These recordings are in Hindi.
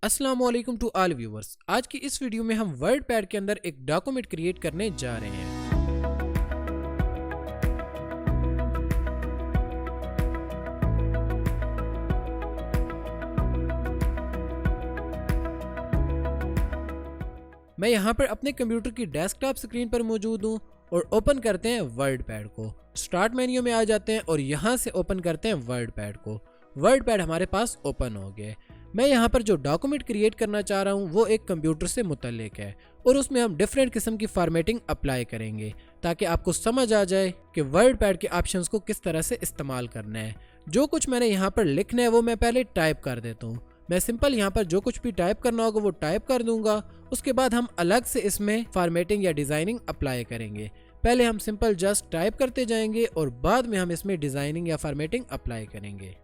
अस्सलाम वालेकुम टू ऑल व्यूवर्स। आज की इस वीडियो में हम वर्ड पैड के अंदर एक डॉक्यूमेंट क्रिएट करने जा रहे हैं। मैं यहाँ पर अपने कंप्यूटर की डेस्कटॉप स्क्रीन पर मौजूद हूँ और ओपन करते हैं वर्ड पैड को। स्टार्ट मेन्यू में आ जाते हैं और यहाँ से ओपन करते हैं वर्ड पैड को। वर्ड पैड हमारे पास ओपन हो गया। मैं यहाँ पर जो डॉक्यूमेंट क्रिएट करना चाह रहा हूँ वो एक कंप्यूटर से मुतल्लिक है और उसमें हम डिफरेंट किस्म की फॉर्मेटिंग अप्लाई करेंगे ताकि आपको समझ आ जाए कि वर्ड पैड के ऑप्शंस को किस तरह से इस्तेमाल करना है। जो कुछ मैंने यहाँ पर लिखना है वो मैं पहले टाइप कर देता हूँ। मैं सिंपल यहाँ पर जो कुछ भी टाइप करना होगा वो टाइप कर दूंगा। उसके बाद हम अलग से इसमें फॉर्मेटिंग या डिज़ाइनिंग अप्लाई करेंगे। पहले हम सिंपल जस्ट टाइप करते जाएंगे और बाद में हम इसमें डिज़ाइनिंग या फॉर्मेटिंग अप्लाई करेंगे।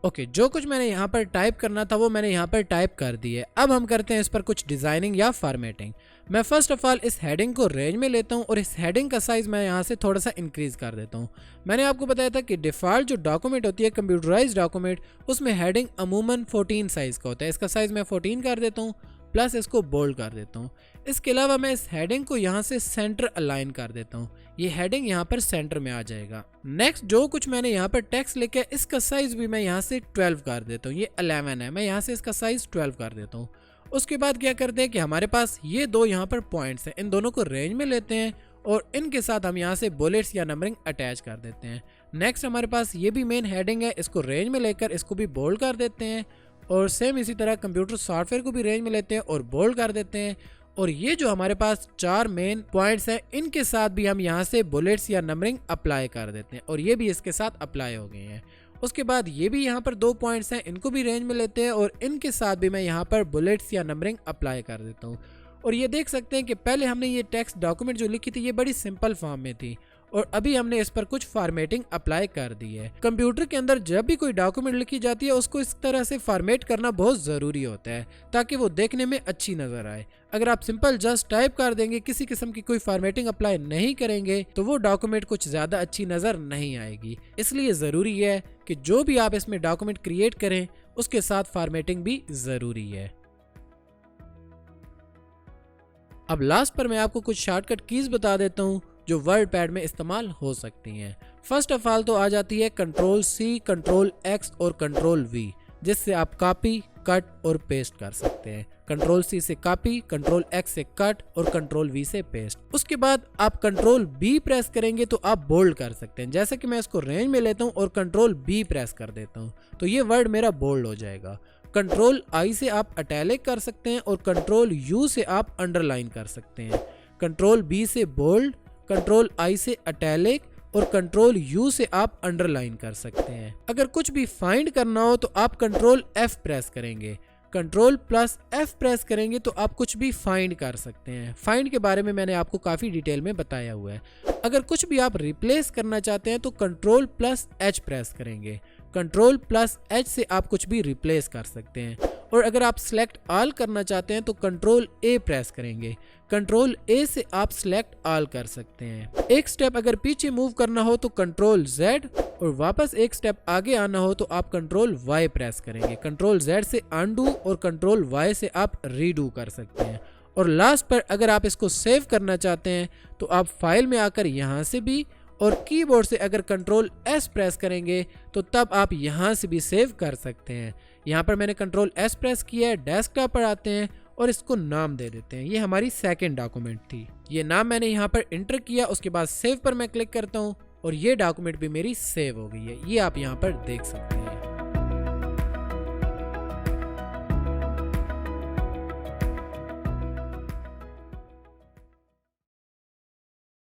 ओके, जो कुछ मैंने यहाँ पर टाइप करना था वो मैंने यहाँ पर टाइप कर दिया है। अब हम करते हैं इस पर कुछ डिज़ाइनिंग या फॉर्मेटिंग। मैं फर्स्ट ऑफ ऑल इस हेडिंग को रेंज में लेता हूँ और इस हेडिंग का साइज़ मैं यहाँ से थोड़ा सा इंक्रीज कर देता हूँ। मैंने आपको बताया था कि डिफ़ॉल्ट जो डॉक्यूमेंट होती है कंप्यूटराइज डॉक्यूमेंट, उसमें हेडिंग अमूमन 14 साइज़ का होता है। इसका साइज़ मैं 14 कर देता हूँ, प्लस इसको बोल्ड कर देता हूँ। इसके अलावा मैं इस हेडिंग को यहाँ से सेंटर अलाइन कर देता हूँ। ये हेडिंग यहाँ पर सेंटर में आ जाएगा। नेक्स्ट जो कुछ मैंने यहाँ पर टेक्स्ट लिखा है इसका साइज भी मैं यहाँ से 12 कर देता हूँ। ये 11 है, मैं यहाँ से इसका साइज 12 कर देता हूँ। उसके बाद क्या करते हैं कि हमारे पास ये दो यहाँ पर पॉइंट्स हैं, इन दोनों को रेंज में लेते हैं और इनके साथ हम यहाँ से बुलेट्स या नंबरिंग अटैच कर देते हैं। नेक्स्ट हमारे पास ये भी मेन हेडिंग है, इसको रेंज में लेकर इसको भी बोल्ड कर देते हैं और सेम इसी तरह कंप्यूटर सॉफ्टवेयर को भी रेंज में लेते हैं और बोल्ड कर देते हैं। और ये जो हमारे पास चार मेन पॉइंट्स हैं इनके साथ भी हम यहाँ से बुलेट्स या नंबरिंग अप्लाई कर देते हैं और ये भी इसके साथ अप्लाई हो गए हैं। उसके बाद ये भी यहाँ पर दो पॉइंट्स हैं, इनको भी रेंज में लेते हैं और इनके साथ भी मैं यहाँ पर बुलेट्स या नंबरिंग अप्लाई कर देता हूँ। और ये देख सकते हैं कि पहले हमने ये टेक्स्ट डॉक्यूमेंट जो लिखी थी ये बड़ी सिंपल फॉर्म में थी और अभी हमने इस पर कुछ फॉर्मेटिंग अप्लाई कर दी है। कंप्यूटर के अंदर जब भी कोई डॉक्यूमेंट लिखी जाती है उसको इस तरह से फॉर्मेट करना बहुत ज़रूरी होता है ताकि वो देखने में अच्छी नज़र आए। अगर आप सिंपल जस्ट टाइप कर देंगे, किसी किस्म की कोई फॉर्मेटिंग अप्लाई नहीं करेंगे तो वो डॉक्यूमेंट कुछ ज़्यादा अच्छी नज़र नहीं आएगी। इसलिए ज़रूरी है कि जो भी आप इसमें डॉक्यूमेंट क्रिएट करें उसके साथ फॉर्मेटिंग भी ज़रूरी है। अब लास्ट पर मैं आपको कुछ शॉर्टकट कीज़ बता देता हूँ जो वर्ड पैड में इस्तेमाल हो सकती हैं। फर्स्ट ऑफ ऑल तो आ जाती है Ctrl+C, Ctrl+X और Ctrl+V, जिससे आप कॉपी, कट और पेस्ट कर सकते हैं। Ctrl+C से कॉपी, Ctrl+X से कट और Ctrl+V से पेस्ट। उसके बाद आप Ctrl+B प्रेस करेंगे तो आप बोल्ड कर सकते हैं। जैसे कि मैं इसको रेंज में लेता हूँ और Ctrl+B प्रेस कर देता हूँ तो ये वर्ड मेरा बोल्ड हो जाएगा। Ctrl+I से आप अटैलिक कर सकते हैं और Ctrl+U से आप अंडरलाइन कर सकते हैं। Ctrl+B से बोल्ड, Ctrl+I से अटैलिक और Ctrl+U से आप अंडरलाइन कर सकते हैं। अगर कुछ भी फाइंड करना हो तो आप Ctrl+F प्रेस करेंगे। Ctrl+F प्रेस करेंगे तो आप कुछ भी फाइंड कर सकते हैं। फाइंड के बारे में मैंने आपको काफ़ी डिटेल में बताया हुआ है। अगर कुछ भी आप रिप्लेस करना चाहते हैं तो Ctrl+H प्रेस करेंगे। Ctrl+H से आप कुछ भी रिप्लेस कर सकते हैं। और अगर आप सेलेक्ट ऑल करना चाहते हैं तो कंट्रोल ए प्रेस करेंगे। कंट्रोल ए से आप सेलेक्ट ऑल कर सकते हैं। एक स्टेप अगर पीछे मूव करना हो तो कंट्रोल जेड, और वापस एक स्टेप आगे आना हो तो आप कंट्रोल वाई प्रेस करेंगे। कंट्रोल जेड से अनडू और कंट्रोल वाई से आप रीडू कर सकते हैं। और लास्ट पर अगर आप इसको सेव करना चाहते हैं तो आप फाइल में आकर यहाँ से भी, और कीबोर्ड से अगर कंट्रोल एस प्रेस करेंगे तो तब आप यहाँ से भी सेव कर सकते हैं। यहाँ पर मैंने कंट्रोल एस प्रेस किया है, डेस्कटॉप पर आते हैं और इसको नाम दे देते हैं। ये हमारी सेकंड डॉक्यूमेंट थी, ये नाम मैंने यहाँ पर इंटर किया। उसके बाद सेव पर मैं क्लिक करता हूँ और ये डॉक्यूमेंट भी मेरी सेव हो गई है, ये आप यहाँ पर देख सकते हैं।